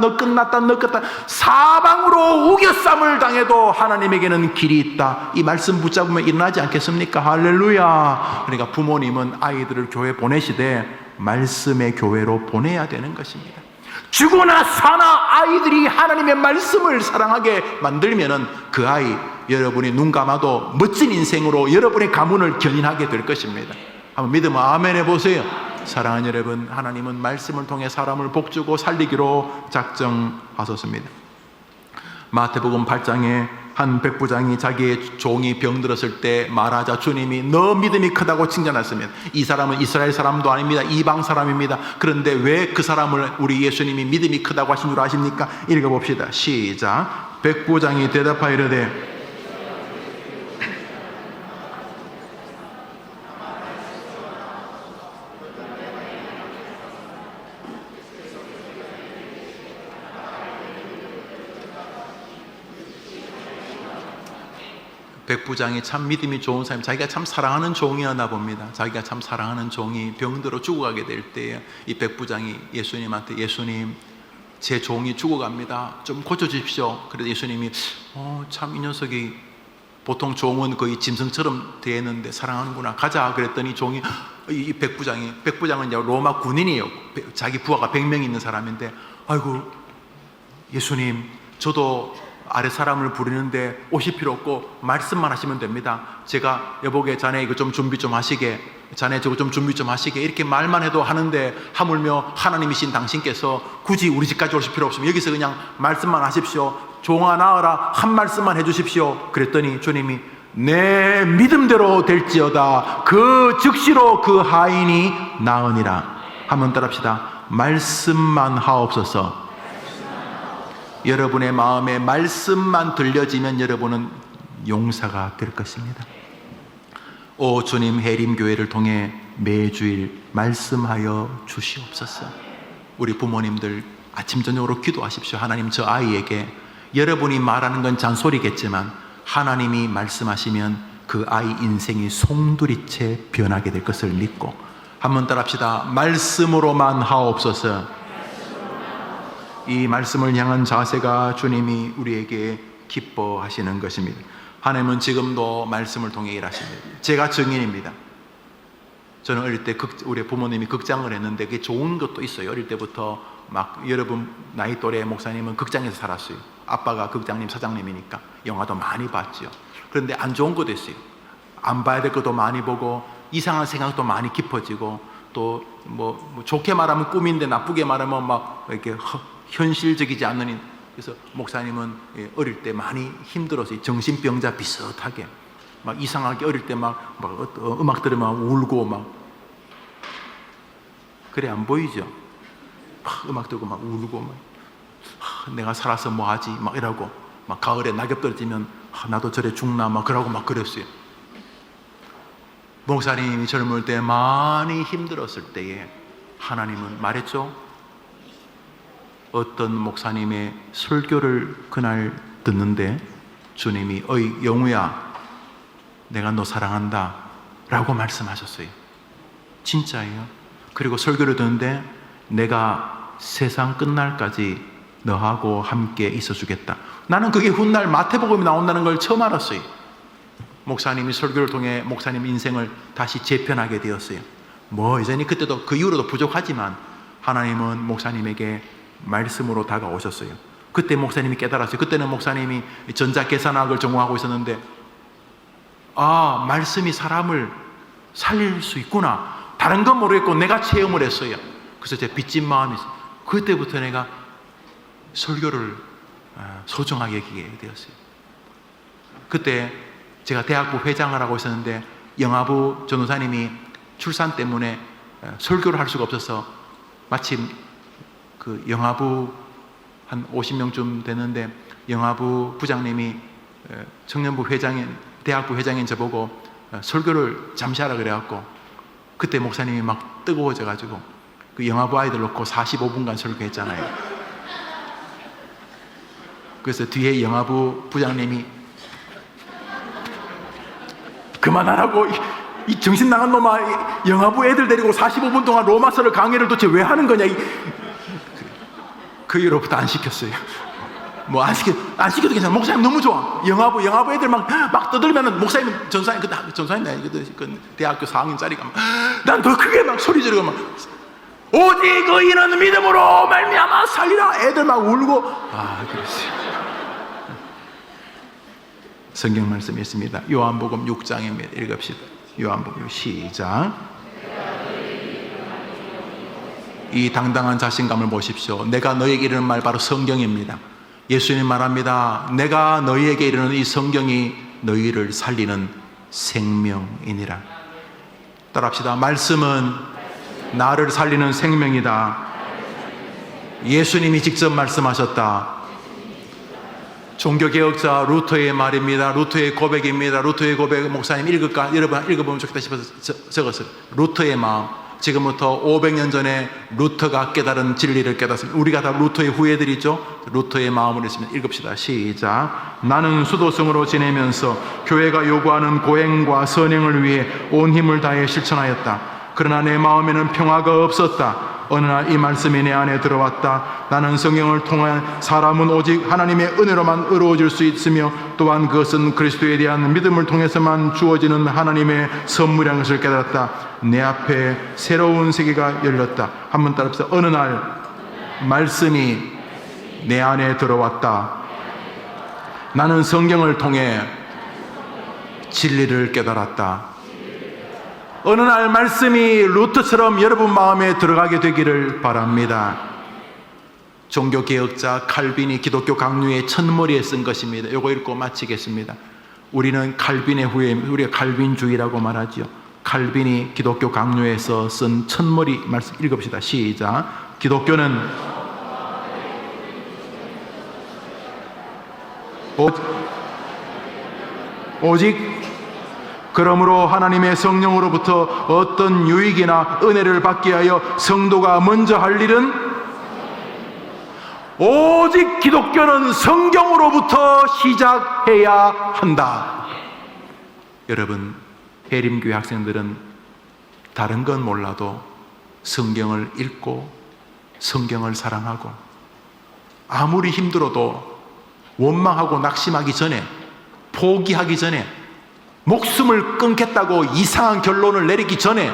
사방으로 우겨쌈을 당해도 하나님에게는 길이 있다, 이 말씀 붙잡으면 일어나지 않겠습니까? 할렐루야. 그러니까 부모님은 아이들을 교회 보내시되 말씀의 교회로 보내야 되는 것입니다. 죽으나 사나 아이들이 하나님의 말씀을 사랑하게 만들면은 그 아이, 여러분이 눈 감아도 멋진 인생으로 여러분의 가문을 견인하게 될 것입니다. 한번 믿으면 아멘 해보세요. 사랑하는 여러분, 하나님은 말씀을 통해 사람을 복주고 살리기로 작정하셨습니다. 마태복음 8장에 한 백부장이 자기의 종이 병들었을 때 말하자 주님이 너 믿음이 크다고 칭찬했습니다. 이 사람은 이스라엘 사람도 아닙니다. 이방 사람입니다. 그런데 왜 그 사람을 우리 예수님이 믿음이 크다고 하신 줄 아십니까? 읽어봅시다. 시작. 백부장이 대답하여 이르되 백부장이 참 믿음이 좋은 사람, 자기가 참 사랑하는 종이었나 봅니다. 자기가 참 사랑하는 종이 병들어 죽어가게 될 때에 이 백부장이 예수님한테 예수님, 제 종이 죽어갑니다. 좀 고쳐주십시오. 그래서 예수님이 참 이 녀석이 보통 종은 거의 짐승처럼 대했는데 사랑하는구나. 가자. 그랬더니 종이 이 백부장은 이제 로마 군인이에요. 자기 부하가 100명 있는 사람인데 아이고 예수님, 저도 아래 사람을 부르는데 오실 필요 없고 말씀만 하시면 됩니다. 제가 여보게 자네 이거 좀 준비 좀 하시게, 자네 저거 좀 준비 좀 하시게, 이렇게 말만 해도 하는데 하물며 하나님이신 당신께서 굳이 우리 집까지 오실 필요 없으면 여기서 그냥 말씀만 하십시오. 종아 나으라 한 말씀만 해주십시오. 그랬더니 주님이 내 믿음대로 될지어다. 그 즉시로 그 하인이 나으니라. 한번 따라합시다. 말씀만 하옵소서. 여러분의 마음에 말씀만 들려지면 여러분은 용사가 될 것입니다. 오 주님, 해림교회를 통해 매주일 말씀하여 주시옵소서. 우리 부모님들 아침 저녁으로 기도하십시오. 하나님, 저 아이에게, 여러분이 말하는 건 잔소리겠지만 하나님이 말씀하시면 그 아이 인생이 송두리째 변하게 될 것을 믿고, 한번 따라합시다. 말씀으로만 하옵소서. 이 말씀을 향한 자세가 주님이 우리에게 기뻐하시는 것입니다. 하나님은 지금도 말씀을 통해 일하십니다. 제가 증인입니다. 저는 어릴 때 우리 부모님이 극장을 했는데 그게 좋은 것도 있어요. 어릴 때부터 막 여러분 나이 또래 목사님은 극장에서 살았어요. 아빠가 극장님 사장님이니까 영화도 많이 봤죠. 그런데 안 좋은 것도 있어요. 안 봐야 될 것도 많이 보고 이상한 생각도 많이 깊어지고, 또 뭐 좋게 말하면 꿈인데 나쁘게 말하면 막 이렇게 현실적이지 않는. 그래서 목사님은 어릴 때 많이 힘들었어요. 정신병자 비슷하게 막 이상하게 어릴 때 막 음악 들으면 울고 막 그래 안 보이죠? 막 음악 들고 막 울고 막 내가 살아서 뭐 하지 막 이러고, 막 가을에 낙엽 떨어지면 나도 저래 죽나 막 그러고 막 그랬어요. 목사님이 젊을 때 많이 힘들었을 때에 하나님은 말했죠. 어떤 목사님의 설교를 그날 듣는데 주님이 어이 영우야, 내가 너 사랑한다 라고 말씀하셨어요. 진짜예요. 그리고 설교를 듣는데 내가 세상 끝날까지 너하고 함께 있어 주겠다. 나는 그게 훗날 마태복음에 나온다는 걸 처음 알았어요. 목사님이 설교를 통해 목사님 인생을 다시 재편하게 되었어요. 뭐 여전히 그때도 그 이후로도 부족하지만 하나님은 목사님에게 말씀으로 다가오셨어요. 그때 목사님이 깨달았어요. 그때는 목사님이 전자계산학을 전공하고 있었는데 말씀이 사람을 살릴 수 있구나. 다른 건 모르겠고 내가 체험을 했어요. 그래서 제 빚진 마음이 있어요. 그때부터 내가 설교를 소중하게 여기게 되었어요. 그때 제가 대학부 회장을 하고 있었는데 영화부 전도사님이 출산 때문에 설교를 할 수가 없어서 마침 그 영화부 한 50명쯤 되는데 영화부 부장님이 청년부 회장인 대학부 회장인 저보고 설교를 잠시 하라 그래갖고 그때 목사님이 막 뜨거워져 가지고 그 영화부 아이들 놓고 45분간 설교했잖아요. 그래서 뒤에 영화부 부장님이 그만하라고, 이 정신 나간 놈아, 영화부 애들 데리고 45분 동안 로마서를 강의를 도대체 왜 하는 거냐. 그 이후로부터 안 시켰어요. 뭐 안 시켜도 괜찮아. 목사님 너무 좋아. 영화부 애들 막 떠들면은 목사님, 전사님, 전사님, 그 대학교 4학년짜리가 난 더 크게 막 소리 지르고 막, 오직 의인은 믿음으로 말미암아 살리라. 애들 막 울고. 그랬어요. 성경 말씀이 있습니다. 요한복음 6장입니다. 읽읍시다. 요한복음 시작. 이 당당한 자신감을 보십시오. 내가 너에게 이르는 말 바로 성경입니다. 예수님 말합니다. 내가 너희에게 이르는 이 성경이 너희를 살리는 생명이니라. 따라합시다. 말씀은 나를 살리는 생명이다. 예수님이 직접 말씀하셨다. 종교개혁자 루터의 말입니다. 루터의 고백입니다. 루터의 고백, 목사님 여러분 읽어보면 좋겠다 싶어서 적었어요. 루터의 마음. 지금부터 500년 전에 루터가 깨달은 진리를 깨닫습니다. 우리가 다 루터의 후예들이죠. 루터의 마음을 했습니다. 읽읍시다. 시작. 나는 수도승으로 지내면서 교회가 요구하는 고행과 선행을 위해 온 힘을 다해 실천하였다. 그러나 내 마음에는 평화가 없었다. 어느 날 이 말씀이 내 안에 들어왔다. 나는 성경을 통해 사람은 오직 하나님의 은혜로만 의로워질 수 있으며 또한 그것은 그리스도에 대한 믿음을 통해서만 주어지는 하나님의 선물이라는 것을 깨달았다. 내 앞에 새로운 세계가 열렸다. 한번 따라합시다. 어느 날 말씀이 내 안에 들어왔다. 나는 성경을 통해 진리를 깨달았다. 어느 날 말씀이 루터처럼 여러분 마음에 들어가게 되기를 바랍니다. 종교개혁자 칼빈이 기독교 강류의 첫머리에 쓴 것입니다. 이거 읽고 마치겠습니다. 우리는 칼빈의 후예, 우리가 칼빈주의라고 말하죠. 칼빈이 기독교 강류에서 쓴 첫머리 말씀 읽읍시다. 시작. 기독교는 오직 그러므로 하나님의 성령으로부터 어떤 유익이나 은혜를 받기 위하여 성도가 먼저 할 일은 오직 기독교는 성경으로부터 시작해야 한다. 여러분, 해림교회 학생들은 다른 건 몰라도 성경을 읽고 성경을 사랑하고 아무리 힘들어도 원망하고 낙심하기 전에, 포기하기 전에, 목숨을 끊겠다고 이상한 결론을 내리기 전에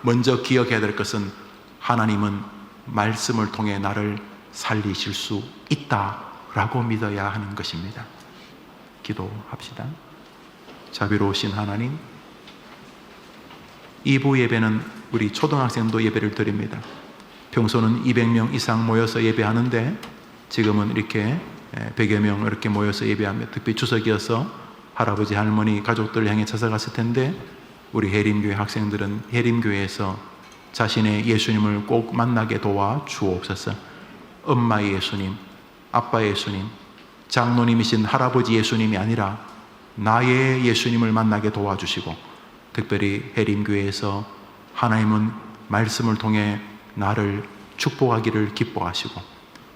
먼저 기억해야 될 것은 하나님은 말씀을 통해 나를 살리실 수 있다라고 믿어야 하는 것입니다. 기도합시다. 자비로우신 하나님, 2부 예배는 우리 초등학생도 예배를 드립니다. 평소는 200명 이상 모여서 예배하는데 지금은 이렇게 100여 명 이렇게 모여서 예배합니다. 특히 추석이어서 할아버지, 할머니, 가족들을 향해 찾아갔을 텐데 우리 해림교회 학생들은 해림교회에서 자신의 예수님을 꼭 만나게 도와 주옵소서. 엄마 예수님, 아빠 예수님, 장로님이신 할아버지 예수님이 아니라 나의 예수님을 만나게 도와주시고, 특별히 해림교회에서 하나님은 말씀을 통해 나를 축복하기를 기뻐하시고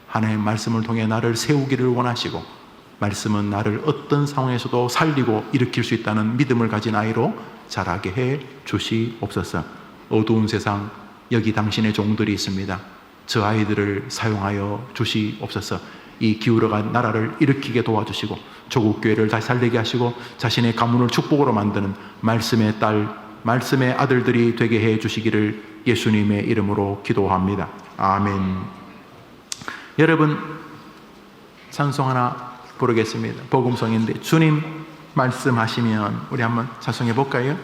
하나님의 말씀을 통해 나를 세우기를 원하시고 말씀은 나를 어떤 상황에서도 살리고 일으킬 수 있다는 믿음을 가진 아이로 자라게 해 주시옵소서. 어두운 세상, 여기 당신의 종들이 있습니다. 저 아이들을 사용하여 주시옵소서. 이 기울어간 나라를 일으키게 도와주시고 조국교회를 다시 살리게 하시고 자신의 가문을 축복으로 만드는 말씀의 딸, 말씀의 아들들이 되게 해 주시기를 예수님의 이름으로 기도합니다. 아멘. 여러분, 찬송 하나 부르겠습니다. 복음성인데 주님 말씀하시면 우리 한번 찬송해 볼까요?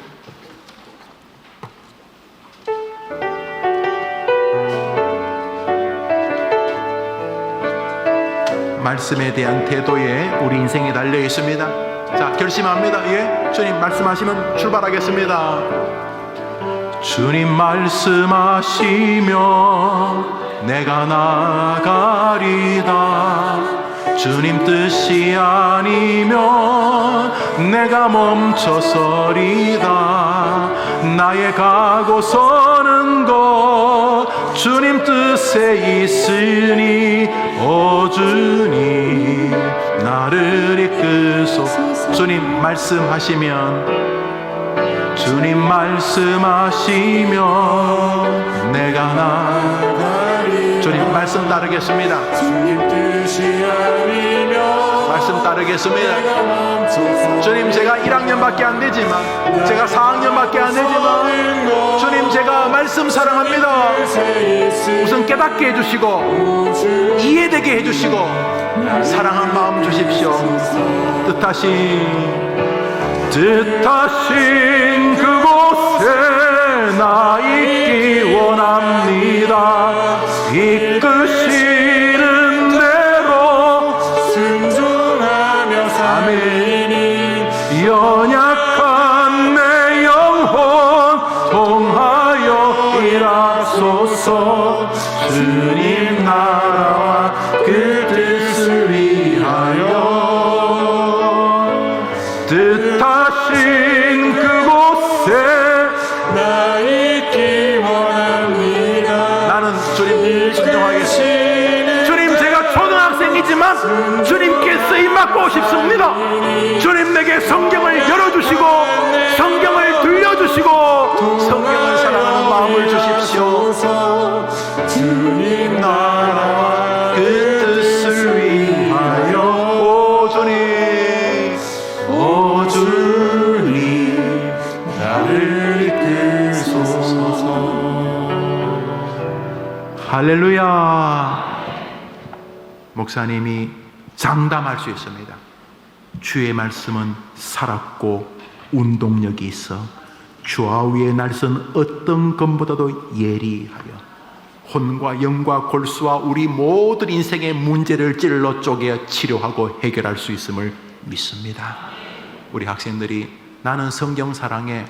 말씀에 대한 태도에 우리 인생이 달려 있습니다. 자, 결심합니다. 예, 주님 말씀하시면 출발하겠습니다. 주님 말씀하시면 내가 나가리다. 주님 뜻이 아니면 내가 멈춰서리다. 나의 가고 서는 곳 주님 주님 뜻에 있으니 오 주님 나를 이끄소. 주님 말씀하시면, 주님 말씀하시면 내가 나가리. 주님 말씀 따르겠습니다. 주님 뜻이 아니면 말씀 따르겠습니다. 내가 멈춰서 주님 제가 1학년밖에 안 되지만, 제가 4학년밖에 안 되지만, 주님 제가 말씀 사랑합니다. 우선 깨닫게 해주시고 이해되게 해주시고 사랑한 마음 주십시오. 뜻하신 그곳에 나 있기 원합니다. 이끄시는 대로 순종하며 살리니 연약한 내 영혼 통하여 일하소서. 주님 나라와 그 뜻을 위하여 뜻하신 그곳에 나 있기 원합니다. 나는 주님 순종하겠습니다. 주님 제가 초등학생이지만 주님께 쓰임받고 싶습니다. 주님 내게 성경을 열어주시고 성경을 들려주시고 성경을 사랑하는 마음을 주십시오. 주님 나라와 그 뜻을 위하여 오 주님, 오 주님 나를 이끄소서. 할렐루야. 목사님이 장담할 수 있습니다. 주의 말씀은 살았고 운동력이 있어 좌우의 날선 어떤 것보다도 예리하여 혼과 영과 골수와 우리 모든 인생의 문제를 찔러 쪼개 치료하고 해결할 수 있음을 믿습니다. 우리 학생들이 나는 성경 사랑해,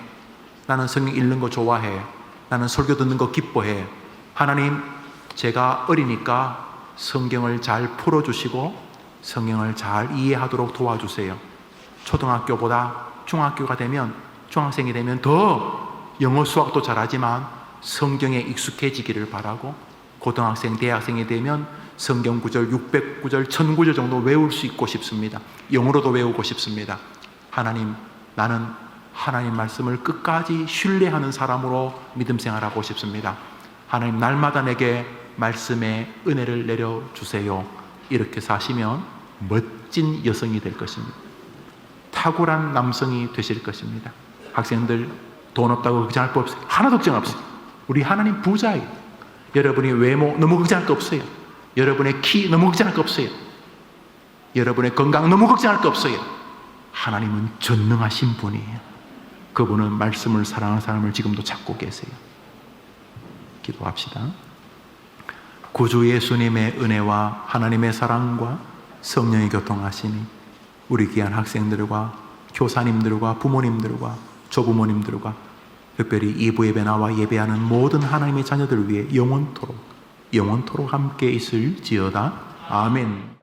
나는 성경 읽는 거 좋아해, 나는 설교 듣는 거 기뻐해. 하나님, 제가 어리니까 성경을 잘 풀어주시고 성경을 잘 이해하도록 도와주세요. 초등학교보다 중학교가 되면, 중학생이 되면 더 영어 수학도 잘하지만 성경에 익숙해지기를 바라고, 고등학생, 대학생이 되면 성경 구절 600구절, 1000구절 정도 외울 수 있고 싶습니다. 영어로도 외우고 싶습니다. 하나님, 나는 하나님 말씀을 끝까지 신뢰하는 사람으로 믿음 생활하고 싶습니다. 하나님, 날마다 내게 말씀의 은혜를 내려주세요. 이렇게 사시면 멋진 여성이 될 것입니다. 탁월한 남성이 되실 것입니다. 학생들 돈 없다고 걱정할 거 없어요. 하나도 걱정 없어요. 우리 하나님 부자예요. 여러분이 외모 너무 걱정할 거 없어요. 여러분의 키 너무 걱정할 거 없어요. 여러분의 건강 너무 걱정할 거 없어요. 하나님은 전능하신 분이에요. 그분은 말씀을 사랑하는 사람을 지금도 찾고 계세요. 기도합시다. 구주 예수님의 은혜와 하나님의 사랑과 성령의 교통하심이 우리 귀한 학생들과 교사님들과 부모님들과 조부모님들과 특별히 이부 예배 나와 예배하는 모든 하나님의 자녀들 위해 영원토록 함께 있을지어다. 아멘.